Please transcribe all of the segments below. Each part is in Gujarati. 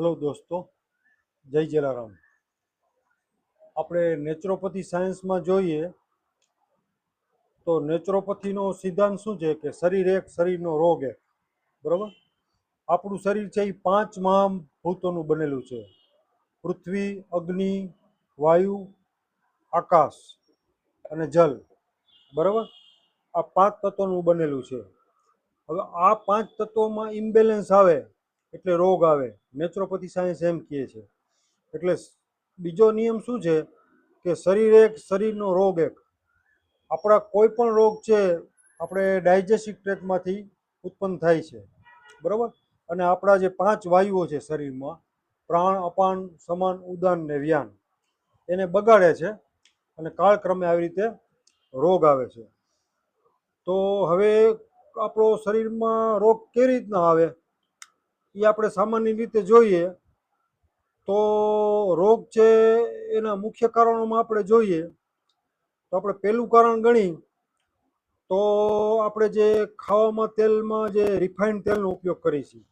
હલો દોસ્તો, જય જલારામ. આપણે નેચરોપેથી સાયન્સમાં જોઈએ તો નેચરોપેથીનો સિદ્ધાંત શું છે કે શરીર એક, શરીરનો રોગ એક. બરાબર. આપણું શરીર છે એ 5 મહાભૂતોનું બનેલું છે: પૃથ્વી, અગ્નિ, વાયુ, આકાશ અને જલ. બરાબર. આ 5 તત્વોનું બનેલું છે. હવે આ 5 તત્વોમાં ઇમ્બેલેન્સ આવે એટલે રોગ આવે. નેચરોપેથી સાયન્સ એમ કહે છે. એટલે બીજો નિયમ શું છે કે શરીર એક, શરીરનો રોગ એક. આપણા કોઈ પણ રોગ છે આપણે ડાયજેસ્ટિવ ટ્રેકમાંથી ઉત્પન્ન થાય છે. બરાબર. અને આપણા જે 5 વાયુઓ છે શરીરમાં, પ્રાણ, અપાન, સમાન, ઉદાન ને વ્યાન, એને બગાડે છે અને કાળક્રમે આવી રીતે રોગ આવે છે. તો હવે આપણો શરીરમાં રોગ કેવી રીતના આવે એ આપણે સામાન્ય રીતે જોઈએ તો રોગ છે એના મુખ્ય કારણોમાં આપણે જોઈએ તો આપણે પહેલું કારણ ગણી તો આપણે જે ખાવામાં તેલમાં જે રિફાઇન્ડ તેલનો ઉપયોગ કરીએ છીએ,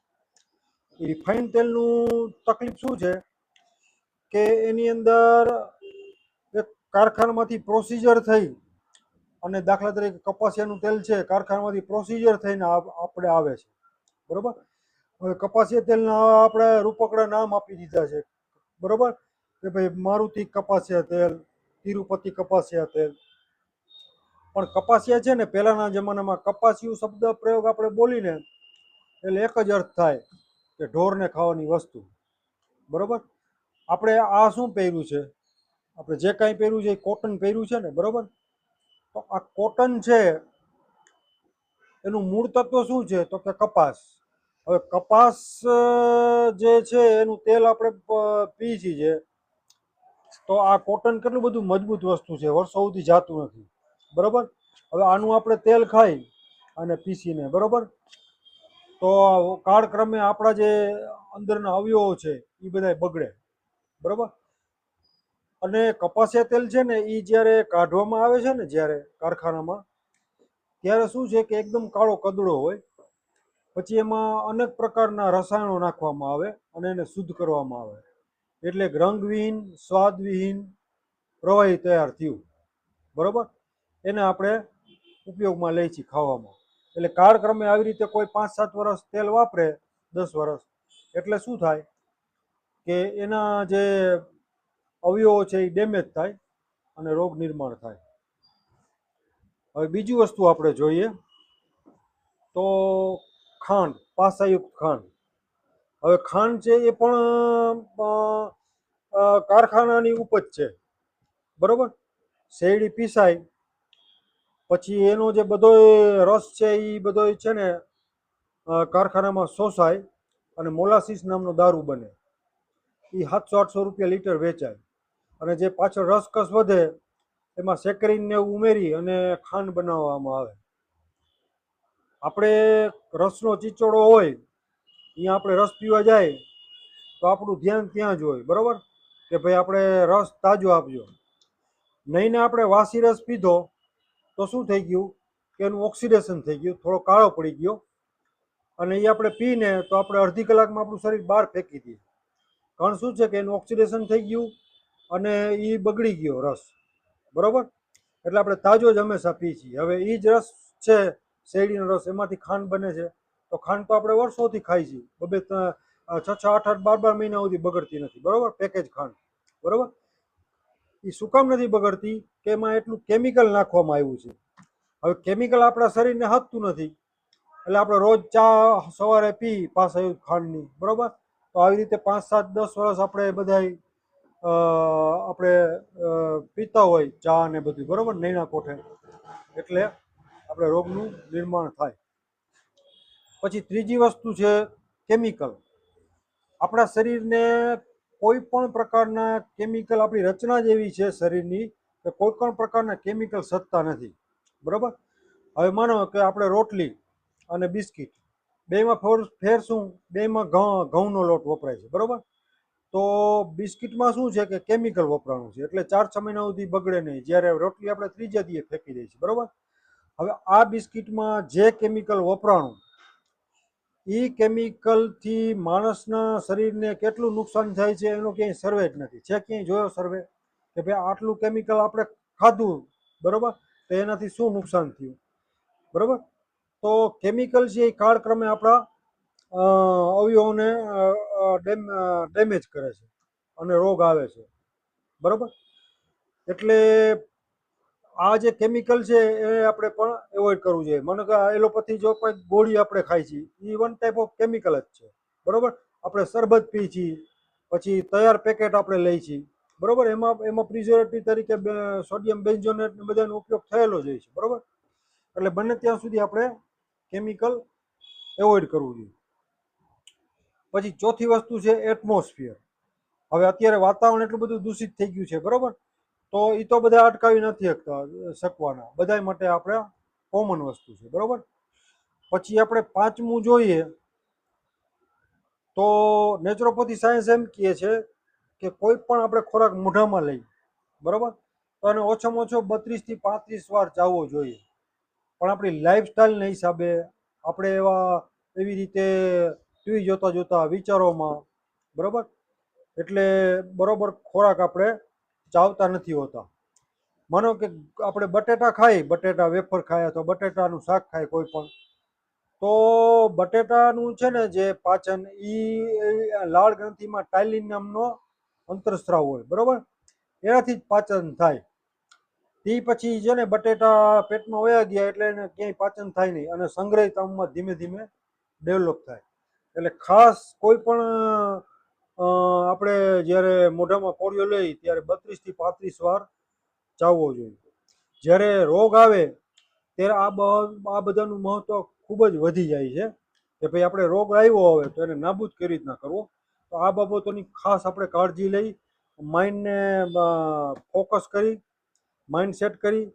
એ રિફાઇન્ડ તેલનું તકલીફ શું છે કે એની અંદર એક કારખાનામાંથી પ્રોસીજર થઈ અને દાખલા તરીકે કપાસિયાનું તેલ છે, કારખાનામાંથી પ્રોસીજર થઈને આપણે આવે છે. બરોબર. હવે કપાસિયા તેલના આપણે રૂપકડા નામ આપી દીધા છે. બરોબર. કે ભાઈ મારુતિ કપાસિયા તેલ, તિરુપતિ કપાસિયા તેલ. પણ કપાસિયા છે ને, પહેલાના જમાનામાં કપાસિયું શબ્દ પ્રયોગ આપણે બોલીને એટલે એક જ અર્થ થાય કે ઢોરને ખાવાની વસ્તુ. બરોબર. આપણે આ શું પહેર્યું છે, આપણે જે કાંઈ પહેર્યું છે એ કોટન પહેર્યું છે ને. બરોબર. તો આ કોટન છે એનું મૂળ તત્વ શું છે તો કે કપાસ. હવે કપાસ જે છે એનું તેલ આપણે પીએ છીએ, તો આ કોટન કેટલું બધું મજબૂત વસ્તુ છે, વર્ષો સુધી જાતું નથી. બરોબર. હવે આનું આપણે તેલ ખાઈ અને પીસીને, બરોબર, તો કાળક્રમે આપણા જે અંદરના અવયવો છે એ બધા બગડે. બરોબર. અને કપાસિયા તેલ છે ને એ જ્યારે કાઢવામાં આવે છે ને, જ્યારે કારખાનામાં, ત્યારે શું છે કે એકદમ કાળો કદડો હોય. પછી એમાં અનેક પ્રકારના રસાયણો નાખવામાં આવે અને એને શુદ્ધ કરવામાં આવે. એટલે રંગવિહીન, સ્વાદવિહીન પ્રવાહી તૈયાર થયું. બરોબર. એને આપણે ઉપયોગમાં લઈ છીએ ખાવામાં. એટલે કાળક્રમે આવી રીતે કોઈ 5-7 વર્ષ તેલ વાપરે, 10 વર્ષ, એટલે શું થાય કે એના જે અવયવો છે એ ડેમેજ થાય અને રોગ નિર્માણ થાય. હવે બીજી વસ્તુ આપણે જોઈએ તો ખાંડ, પાસાયુક્ત ખાંડ. હવે ખાંડ છે એ પણ કારખાનાની ઉપજ છે. બરોબર. શેરડી પીસાય પછી એનો જે બધો રસ છે એ બધો છે ને કારખાનામાં શોષાય અને મોલાસીસ નામનો દારૂ બને. એ 700-800 રૂપિયા લીટર વેચાય. અને જે પાછળ રસકસ વધે એમાં સેકરીનને એવું ઉમેરી અને ખાંડ બનાવવામાં આવે. આપણે રસનો ચીચોડો હોય અહીંયા આપણે રસ પીવા જાય તો આપણું ધ્યાન ત્યાં જ હોય. બરોબર. કે ભાઈ આપણે રસ તાજો આપજો. નહીં ને આપણે વાસી રસ પીધો તો શું થઈ ગયું કે એનું ઓક્સિડેશન થઈ ગયું, થોડો કાળો પડી ગયો, અને એ આપણે પીને તો આપણે અડધી કલાકમાં આપણું શરીર બહાર ફેંકી દઈએ. કારણ શું છે કે એનું ઓક્સિડેશન થઈ ગયું અને એ બગડી ગયો રસ. બરોબર. એટલે આપણે તાજો જ હંમેશા પીએ છીએ. હવે એ જ રસ છે શેરડીનો રસ, એમાંથી ખાંડ બને છે. તો ખાંડ તો આપણે વર્ષોથી ખાઈ છીએ, 6-6, 8-8, 12 મહિના સુધી બગડતી નથી. બરોબર. પેકેજ ખાંડ. બરોબર. એ શું કામ નથી બગડતી કે એમાં એટલું કેમિકલ નાખવામાં આવ્યું છે. હવે કેમિકલ આપણા શરીરને હતતું નથી, એટલે આપણે રોજ ચા સવારે પી પાસાયુક્ત ખાંડની. બરોબર. તો આવી રીતે 5-7-10 વર્ષ આપણે બધા આપણે પીતા હોય ચા ને બધું. બરોબર. નૈના કોઠે, એટલે આપણે રોગનું નિર્માણ થાય. પછી ત્રીજી વસ્તુ છે કેમિકલ. આપણા શરીરને કોઈ પણ પ્રકારના કેમિકલ, આપણી રચના જ એવી છે શરીરની કે કોઈ પણ પ્રકારના કેમિકલ સત્તા નથી. બરોબર. હવે માનો કે આપણે રોટલી અને બિસ્કિટ બેમાં ફેર શું, બેમાં ઘઉંનો લોટ વપરાય છે. બરોબર. તો બિસ્કિટમાં શું છે કે કેમિકલ વપરાણું છે, એટલે 4-6 મહિના સુધી બગડે નહીં. જ્યારે રોટલી આપણે ત્રીજા દિવસે ફેંકી દઈએ છીએ. બરોબર. હવે આ બિસ્કિટમાં જે કેમિકલ વપરાણું એ કેમિકલથી માણસના શરીરને કેટલું નુકસાન થાય છે એનો ક્યાંય સર્વે જ નથી. છે ક્યાંય જોયો સર્વે કે ભાઈ આટલું કેમિકલ આપણે ખાધું, બરોબર, તો એનાથી શું નુકસાન થયું? બરોબર. તો કેમિકલ છે એ કાળક્રમે આપણા અવયવોને ડેમેજ કરે છે અને રોગ આવે છે. બરોબર. એટલે આ જે કેમિકલ છે એ આપણે પણ એવોઇડ કરવું જોઈએ. મને કે એલોપેથી જો કોઈ ગોળી આપણે ખાઈ છીએ એ વન ટાઈપ ઓફ કેમિકલ જ છે. બરોબર. આપણે શરબત પી છીએ, પછી તૈયાર પેકેટ આપણે લઈ છીએ, બરોબર, એમાં એમાં પ્રિઝર્વેટિવ તરીકે સોડિયમ બેન્ઝોનેટ ને બધાનો ઉપયોગ થયેલો જ હોય છે. બરોબર. એટલે બને ત્યાં સુધી આપણે કેમિકલ એવોઇડ કરવું જોઈએ. પછી ચોથી વસ્તુ છે એટમોસ્ફિયર. હવે અત્યારે વાતાવરણ એટલું બધું દૂષિત થઈ ગયું છે, બરોબર, તો એ તો બધા અટકાવી નથી શકવાના. બધા માટે આપણે કોમન વસ્તુ છે. બરોબર. પછી આપણે પાંચમું જોઈએ તો નેચરોપેથી સાયન્સ એમ કહે છે કે કોઈ પણ આપણે ખોરાક મોઢામાં લઈ, બરોબર, તો એને ઓછામાં ઓછો 32 થી 35 વાર ચાવવો જોઈએ. પણ આપણી લાઈફસ્ટાઈલના હિસાબે આપણે એવી રીતે ટીવી જોતા જોતા વિચારોમાં, બરોબર, એટલે બરોબર ખોરાક આપણે ચાવતા નથી હોતા. માનો કે આપણે બટેટા ખાઈ, બટેટા વેફર ખાય અથવા બટેટાનું શાક ખાય કોઈ પણ, તો બટેટાનું છે ને જે પાચન લાળ ગ્રંથિમાં ટાઇલિન નામનો અંતરસ્ત્રાવ હોય, બરોબર, એનાથી જ પાચન થાય. તે પછી છે ને બટેટા પેટમાં વયા ગયા એટલે એને ક્યાંય પાચન થાય નહીં અને સંગ્રહિત અંગમાં ધીમે ધીમે ડેવલપ થાય. એટલે ખાસ કોઈ પણ આપણે જ્યારે મોઢામાં કોળિયો લઈ ત્યારે 32 થી 35 વાર ચાવવો જોઈએ. જ્યારે રોગ આવે ત્યારે આ બધાનું મહત્વ ખૂબ જ વધી જાય છે કે ભાઈ આપણે રોગ આવ્યો હવે તો એને નાબૂદ કેવી રીતના કરવો. તો આ બાબતોની ખાસ આપણે કાળજી લઈ, માઇન્ડને ફોકસ કરી, માઇન્ડ સેટ કરી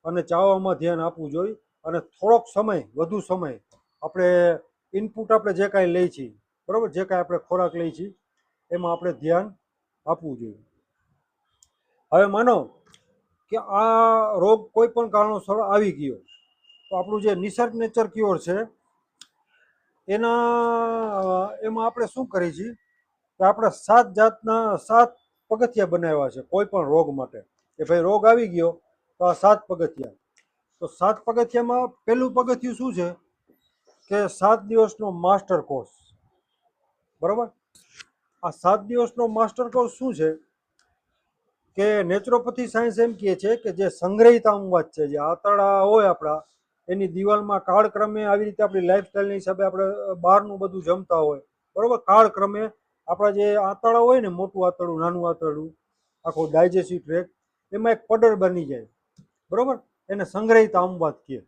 અને ચાવવામાં ધ્યાન આપવું જોઈએ. અને થોડોક સમય, વધુ સમય આપણે ઇનપુટ આપણે જે કાંઈ લઈ છીએ, બરાબર, જે કાંઈ આપણે ખોરાક લઈ છીએ એમાં આપણે ધ્યાન આપવું જોઈએ. હવે માનો કે આ રોગ કોઈ પણ કારણોસર આવી ગયો તો આપણું જે નિસર્ગ નેચર ક્યોર છે એમાં આપણે શું કરીએ છીએ કે આપણે 7 જાતના 7 પગથિયા બનાવ્યા છે કોઈ પણ રોગ માટે. કે ભાઈ રોગ આવી ગયો તો આ 7 પગથિયા. તો 7 પગથિયામાં પહેલું પગથિયું શું છે કે 7 દિવસનો માસ્ટર કોર્સ. બરોબર. આ 7 દિવસનો માસ્ટર કોર્સ શું છે કે નેચરોપેથી સાયન્સ એમ કહે છે કે જે સંગ્રહિત અંગવાદ છે, જે આંતરડા હોય આપણા, એની દિવાલમાં કાળક્રમે આવી રીતે આપણી લાઈફસ્ટાઈલના હિસાબે આપણે બહારનું બધું જમતા હોય, બરોબર, કાળક્રમે આપણા જે આંતરડા હોય ને, મોટું આંતરડું, નાનું આંતરડું, આખો ડાયજેસ્ટિવ ટ્રેક, એમાં એક પડળ બની જાય, બરોબર, એને સંગ્રહિત આમવાદ કહે.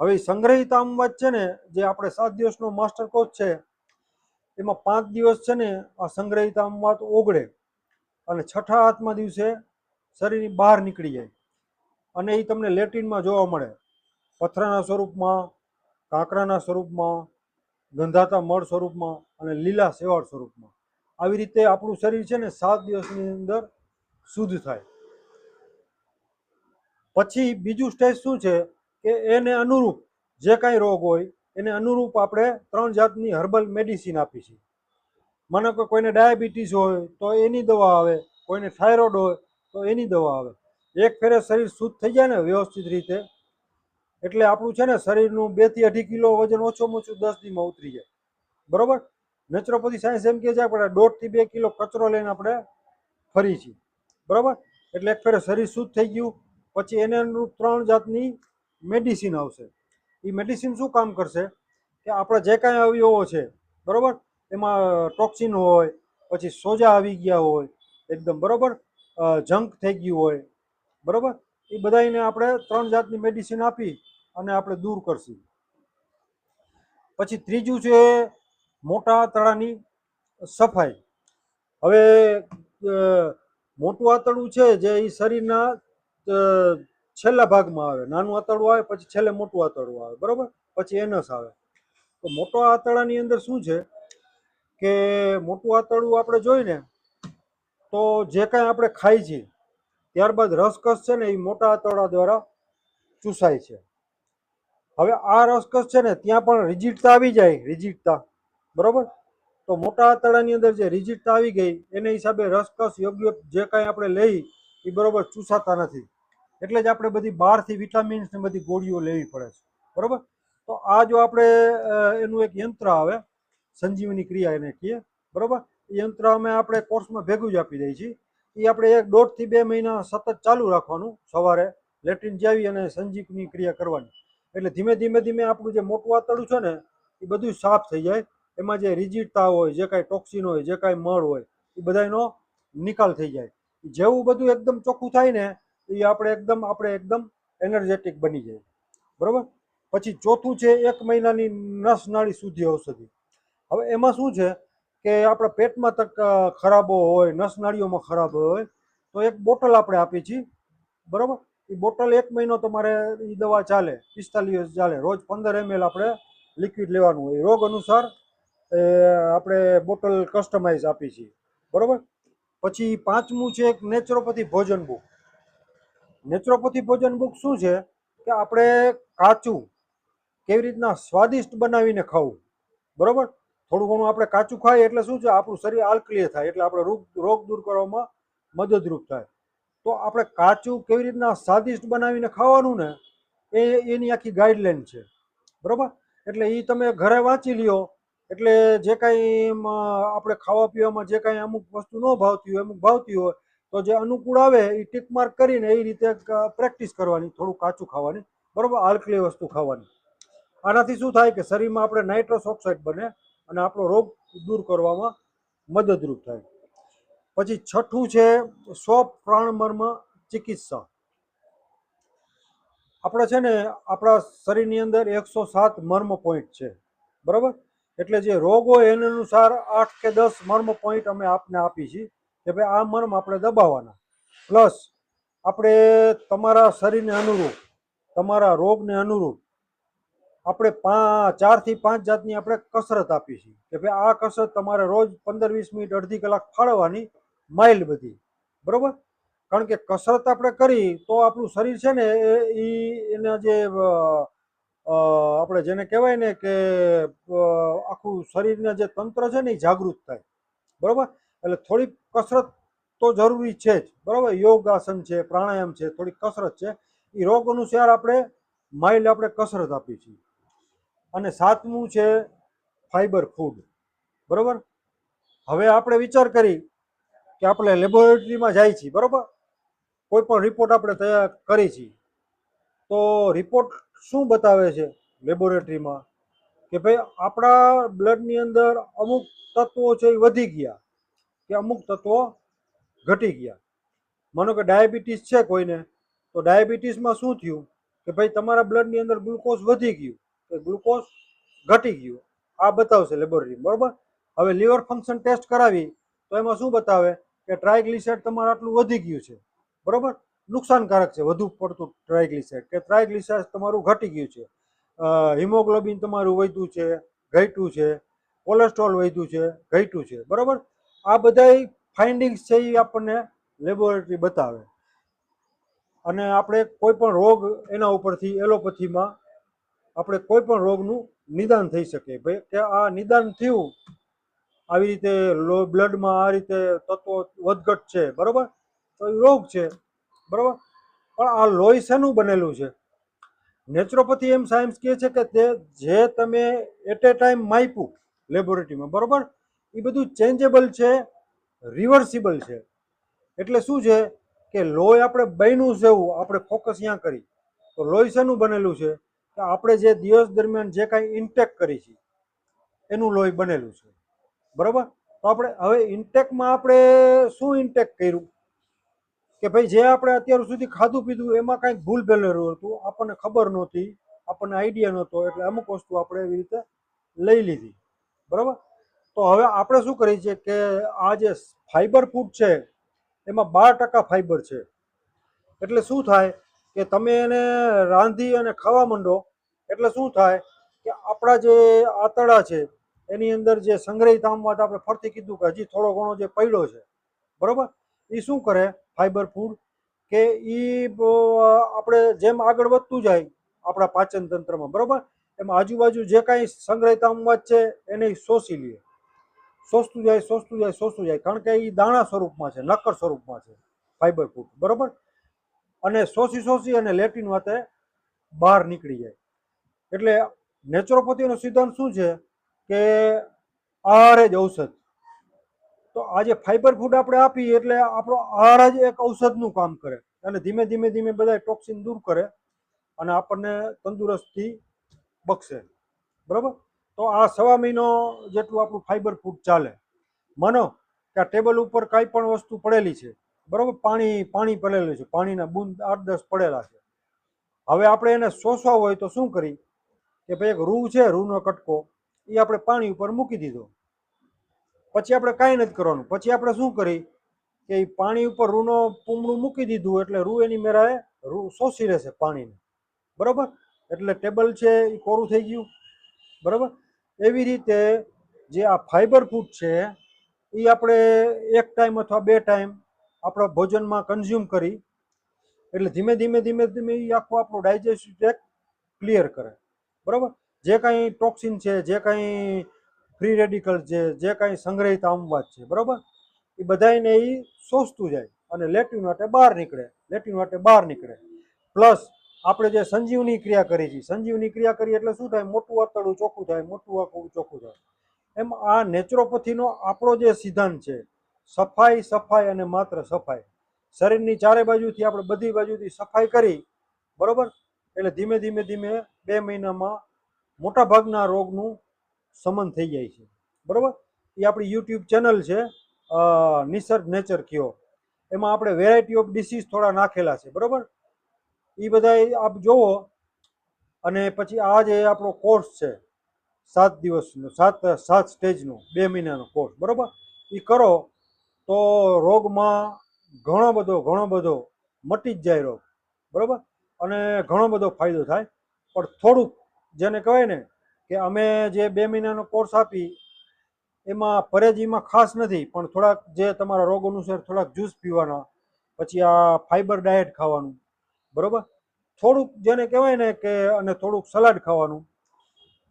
હવે સંગ્રહિત આમવાદ છે ને, જે આપણે 7 દિવસનો માસ્ટર કોર્સ છે એમાં 5 દિવસ છે ને આ સંગ્રહિત આમવાદ ઓગળે અને છઠ્ઠા 8મા દિવસે શરીરની બહાર નીકળી જાય અને એ તમને લેટિનમાં જોવા મળે, પથરાના સ્વરૂપમાં, કાંકરાના સ્વરૂપમાં, ગંધાતા મળ સ્વરૂપમાં અને લીલા શેવાળ સ્વરૂપમાં. આવી રીતે આપણું શરીર છે ને 7 દિવસની અંદર શુદ્ધ થાય. પછી બીજું સ્ટેજ શું છે કે એને અનુરૂપ જે કાંઈ રોગ હોય એને અનુરૂપ આપણે 3 જાતની હર્બલ મેડિસિન આપી છે. માનો કે કોઈને ડાયાબિટીસ હોય તો એની દવા આવે, કોઈને થાઇરોઇડ હોય તો એની દવા આવે. એક ફેરે શરીર શુદ્ધ થઈ જાય ને વ્યવસ્થિત રીતે એટલે આપણું છે ને શરીરનું 2 થી 2.5 કિલો વજન ઓછામાં ઓછું 10 દીમાં ઉતરી જાય. બરોબર. નેચરોપેથી સાયન્સ એમ કહે છે આપણે 1.5 થી 2 કિલો કચરો લઈને આપણે ફરી છીએ, બરોબર. એટલે એક ફેરે શરીર શુદ્ધ થઈ ગયું પછી એને અનુરૂપ 3 જાતની મેડિસિન આવશે. એ મેડિસિન શું કામ કરશે કે આપણા જે કાંઈ અવયવો છે, બરોબર, એમાં ટોક્સિન હોય, પછી સોજા આવી ગયા હોય એકદમ, બરોબર, જંક થઈ ગયું હોય, બરોબર, એ બધાને આપણે 3 જાતની મેડિસિન આપી અને આપણે દૂર કરશું. પછી ત્રીજું છે મોટા આંતરડાની સફાઈ. હવે મોટું આંતરડું છે જે એ શરીરના છેલ્લા ભાગમાં આવે, નાનું આંતરડું આવે પછી છેલ્લે મોટું આંતરડું આવે, બરોબર, પછી એનસ આવે. તો મોટા આંતરડાની અંદર શું છે કે મોટું આંતરડું આપણે જોઈને તો જે કાંઈ આપણે ખાઈ છીએ ત્યારબાદ રસકસ છે ને એ મોટા આંતરડા દ્વારા ચૂસાય છે. હવે આ રસકસ છે ને ત્યાં પણ રિજિડતા આવી જાય, રિજિડતા, બરોબર. તો મોટા આંતરડાની અંદર જે રિજિડતા આવી ગઈ એને હિસાબે રસકસ યોગ્ય જે કાંઈ આપણે લઈ એ બરોબર ચૂસાતા નથી. એટલે જ આપણે બધી બહારથી વિટામિન્સ ને બધી ગોળીઓ લેવી પડે છે, બરોબર. તો આ જો આપણે એનું એક યંત્ર આવે, સંજીવની ક્રિયા એને કહીએ, બરોબર. એ યંત્ર અમે આપણે કોર્સમાં ભેગું જ આપી દઈએ છીએ. એ આપણે 1.5 થી 2 મહિના સતત ચાલુ રાખવાનું, સવારે લેટ્રિન જાવી અને સંજીવની ક્રિયા કરવાની. એટલે ધીમે ધીમે ધીમે આપણું જે મોટું આંતરડું છે ને એ બધું સાફ થઈ જાય. એમાં જે રિજિડતા હોય, જે કાંઈ ટોક્સિન હોય, જે કાંઈ મળ હોય એ બધાનો નિકાલ થઈ જાય. જેવું બધું એકદમ ચોખ્ખું થાય ને એ આપણે એકદમ એનર્જેટિક બની જાય, બરોબર. પછી ચોથું છે 1 મહિનાની નસ નાળી શુદ્ધિ ઔષધિ. હવે એમાં શું છે કે આપણા પેટમાં તક ખરાબો હોય, નસ નાળીઓમાં ખરાબ હોય તો એક બોટલ આપણે આપીએ છીએ, બરોબર. એ બોટલ 1 મહિનો તમારે એ દવા ચાલે, 45 દિવસ ચાલે. રોજ 15 ml આપણે લિક્વિડ લેવાનું હોય. રોગ અનુસાર આપણે બોટલ કસ્ટમાઇઝ આપીએ છીએ, બરોબર. પછી પાંચમું છે એક નેચરોપેથી ભોજન બુક. નેચરોપેથી ભોજન બુક શું છે કે આપણે કાચું કેવી રીતના સ્વાદિષ્ટ બનાવીને ખાવું, બરોબર. થોડું ઘણું આપણે કાચું ખાઈએ એટલે શું છે આપણું શરીર આલ્કલીય થાય, એટલે આપણે રોગ દૂર કરવામાં મદદરૂપ થાય. તો આપણે કાચું કેવી રીતના સ્વાદિષ્ટ બનાવીને ખાવાનું ને એની આખી ગાઈડલાઈન છે, બરોબર. એટલે એ તમે ઘરે વાંચી લ્યો. એટલે જે કાંઈ આપણે ખાવા પીવામાં જે કાંઈ અમુક વસ્તુ ન ભાવતી હોય, અમુક ભાવતી હોય, તો જે અનુકૂળ આવે એ ટીક માર્ક કરીને એ રીતે પ્રેક્ટિસ કરવાની, થોડું કાચું ખાવાની, બરોબર, આલ્કલી વસ્તુ ખાવાની. આનાથી શું થાય કે શરીરમાં આપણે નાઇટ્રસ ઓક્સાઇડ બને અને આપણો રોગ દૂર કરવામાં મદદરૂપ થાય. પછી છઠ્ઠું છે સ્વપ્રાણમર્મ ચિકિત્સા. આપણે છે ને આપણા શરીરની અંદર 107 મર્મ પોઈન્ટ છે, બરાબર. એટલે જે રોગ હોય એના અનુસાર 8 કે 10 મર્મ પોઈન્ટ અમે આપને આપી છીએ કે ભાઈ આ મર્મ આપણે દબાવવાના. પ્લસ આપણે તમારા શરીરને અનુરૂપ, તમારા રોગને અનુરૂપ આપણે 4 થી 5 જાતની આપણે કસરત આપી છીએ કે ભાઈ આ કસરત તમારે રોજ 15-20 મિનિટ, અડધી કલાક ફાળવવાની, માઇલ્ડ બધી, બરોબર. કારણ કે કસરત આપણે કરી તો આપણું શરીર છે ને એના જે આપણે જેને કહેવાય ને કે આખું શરીરના જે તંત્ર છે ને એ જાગૃત થાય, બરોબર. એટલે થોડીક કસરત તો જરૂરી છે જ, બરોબર. યોગાસન છે, પ્રાણાયામ છે, થોડીક કસરત છે. એ રોગ અનુસાર આપણે માઇલ્ડ આપણે કસરત આપીએ છીએ. અને સાતમું છે ફાઈબર ફૂડ, બરોબર. હવે આપણે વિચાર કરી કે આપણે લેબોરેટરીમાં જાય છીએ, બરોબર. કોઈ પણ રિપોર્ટ આપણે તૈયાર કરી છીએ તો રિપોર્ટ શું બતાવે છે લેબોરેટરીમાં કે ભાઈ આપણા બ્લડની અંદર અમુક તત્વો છે એ વધી ગયા કે અમુક તત્વો ઘટી ગયા. માનો કે ડાયાબિટીસ છે કોઈને, તો ડાયાબિટીસમાં શું થયું કે ભાઈ તમારા બ્લડની અંદર ગ્લુકોઝ વધી ગયું કે ગ્લુકોઝ ઘટી ગયું, આ બતાવશે લેબોરેટરી, બરોબર. હવે લીવર ફંક્શન ટેસ્ટ કરાવી તો એમાં શું બતાવે કે ટ્રાયગ્લિસરાઇડ તમારે આટલું વધી ગયું છે, બરોબર. નુકસાનકારક છે વધુ પડતું ટ્રાયગ્લિસરાઇડ, કે ટ્રાયગ્લિસરાઇડ તમારું ઘટી ગયું છે, હિમોગ્લોબિન તમારું વધ્યું છે, ઘટ્યું છે, કોલેસ્ટ્રોલ વધ્યું છે, ઘટ્યું છે, બરોબર. આ બધા ફાઇન્ડિંગ્સ છે એ આપણને લેબોરેટરી બતાવે. અને આપણે કોઈ પણ રોગ એના ઉપરથી એલોપેથીમાં આપણે કોઈ પણ રોગનું નિદાન થઈ શકે, ભાઈ કે આ નિદાન થયું આવી રીતે બ્લડમાં આ રીતે તત્વો વધઘટ છે, બરોબર. તો એ રોગ છે, બરોબર. પણ આ લોહી શેનું બનેલું છે? નેચરોપેથી એમ સાયન્સ કહે છે કે તે જે તમે એટ એ ટાઈમ માપ્યું લેબોરેટરીમાં, બરોબર, એ બધું ચેન્જેબલ છે, રિવર્સિબલ છે. એટલે શું છે કે લોહી આપણે બન્યું છે એવું આપણે ફોકસ ત્યાં કરી તો લોહી શેનું બનેલું છે કે આપણે જે દિવસ દરમિયાન જે કાંઈ ઇન્ટેક કરી છે એનું લોહી બનેલું છે, બરોબર. તો આપણે હવે ઇન્ટેકમાં આપણે શું ઇન્ટેક કર્યું કે ભાઈ જે આપણે અત્યાર સુધી ખાધું પીધું એમાં કાંઈક ભૂલ ભેલેલું હતું, આપણને ખબર નહોતી, આપણને આઈડિયા નહોતો, એટલે અમુક વસ્તુ આપણે એવી રીતે લઈ લીધી, બરોબર. તો હવે આપણે શું કરીએ છીએ કે આ જે ફાઈબર ફૂડ છે એમાં 12% ફાઈબર છે. એટલે શું થાય કે તમે એને રાંધી અને ખાવા માંડો એટલે શું થાય કે આપણા જે આંતરડા છે એની અંદર જે સંગ્રહિત આમવાત આપણે ફરતી કીધું કે હજી થોડો ઘણો જે પડ્યો છે, બરોબર, એ શું કરે ફાઈબર ફૂડ કે એ આપણે જેમ આગળ વધતું જાય આપણા પાચન તંત્રમાં, બરોબર. એમાં આજુબાજુ જે કાંઈ સંગ્રહિત અમવાદ છે એને શોષી લે, શોષતું જાય શોષતું જાય શોષતું જાય, કારણ કે એ દાણા સ્વરૂપમાં છે, નક્કર સ્વરૂપમાં છે ફાઈબર ફૂડ, બરોબર. અને શોષી શોષી અને લેટિન વાતે બહાર નીકળી જાય. એટલે નેચરોપેથીનો સિદ્ધાંત શું છે કે આહાર જ ઔષધ. તો આજે ફાઈબર ફૂડ આપણે આપીએ એટલે આપણો આહાર જ એક ઔષધનું કામ કરે અને ધીમે ધીમે ધીમે બધા ટોક્સિન દૂર કરે અને આપણને તંદુરસ્તી બક્ષે, બરાબર. તો આ 1.5 મહિનો જેટલું આપણું ફાઈબર ફૂડ ચાલે. માનો કે આ ટેબલ ઉપર કાંઈ પણ વસ્તુ પડેલી છે, બરાબર, પાણી પડેલું છે, પાણીના બૂંદ 8-10 પડેલા છે. હવે આપણે એને શોષવા હોય તો શું કરી કે ભાઈ એક રૂ છે, રૂનો કટકો, એ આપણે પાણી ઉપર મૂકી દીધો. પછી આપણે કાંઈ નથી કરવાનું. પછી આપણે શું કરી કે એ પાણી ઉપર રૂનો પૂમડું મૂકી દીધું એટલે રૂ એની મેરાએ રૂ શોષી લેશે પાણીને, બરાબર. એટલે ટેબલ છે એ કોરું થઈ ગયું, બરાબર. એવી રીતે જે આ ફાઈબર ફૂડ છે એ આપણે 1 ટાઈમ અથવા 2 ટાઈમ આપણા ભોજનમાં કન્ઝ્યુમ કરી એટલે ધીમે ધીમે ધીમે ધીમે એ આખું આપણું ડાયજેસ્ટિવ ટ્રેક્ટ ક્લિયર કરે, બરાબર. જે કાંઈ ટોક્સિન છે, જે કાંઈ ફ્રી રેડિકલ છે, જે કાંઈ સંગ્રહિત અમવાદ છે, બરાબર, એ બધાને એ શોષતું જાય અને લેટિન વાટે બહાર નીકળે, લેટિન વાટે બહાર નીકળે. પ્લસ આપણે જે સંજીવની ક્રિયા કરી છે, સંજીવની ક્રિયા કરી એટલે શું થાય, મોટું આંતરડું ચોખ્ખું થાય, મોટું આંતરડું ચોખ્ખું થાય. એમ આ નેચરોપેથીનો આપણો જે સિદ્ધાંત છે, સફાઈ સફાઈ અને માત્ર સફાઈ. શરીરની ચારે બાજુથી આપણે બધી બાજુથી સફાઈ કરી, બરાબર, એટલે ધીમે ધીમે ધીમે 2 મહિનામાં મોટા ભાગના રોગનું શમન થઈ જાય છે, બરાબર. એ આપણી યુટ્યુબ ચેનલ છે નિસર્ગ નેચર ક્યોર, એમાં આપણે વેરાયટી ઓફ ડિસીઝ થોડા નાખેલા છે, બરાબર. એ બધા આપ જોવો. અને પછી આ જે આપણો કોર્સ છે 7 દિવસનો, 7 સ્ટેજનો 2 મહિનાનો કોર્સ, બરાબર, એ કરો તો રોગમાં ઘણો બધો મટી જ જાય રોગ, બરાબર. અને ઘણો બધો ફાયદો થાય. પણ થોડુંક જેને કહેવાય ને કે અમે જે 2 મહિનાનો કોર્સ આપી એમાં પરેજીમાં ખાસ નથી, પણ થોડાક જે તમારા રોગ અનુસાર થોડાક જ્યુસ પીવાના, પછી આ ફાઈબર ડાયટ ખાવાનું, બરાબર. થોડુંક જેને કહેવાય ને કે અને થોડુંક સલાડ ખાવાનું.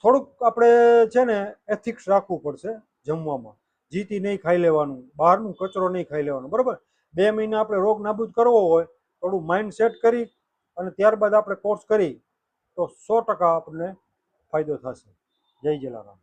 થોડુંક આપણે છે ને એથિક્સ રાખવું પડશે જમવામાં. જીતી નહીં ખાઈ લેવાનું, બહારનું કચરો નહીં ખાઈ લેવાનું, બરાબર. 2 મહિના આપણે રોગ નાબૂદ કરવો હોય થોડું માઇન્ડ સેટ કરી અને ત્યારબાદ આપણે કોર્સ કરી તો 100% આપણને ફાયદો થશે. જય જલારામ.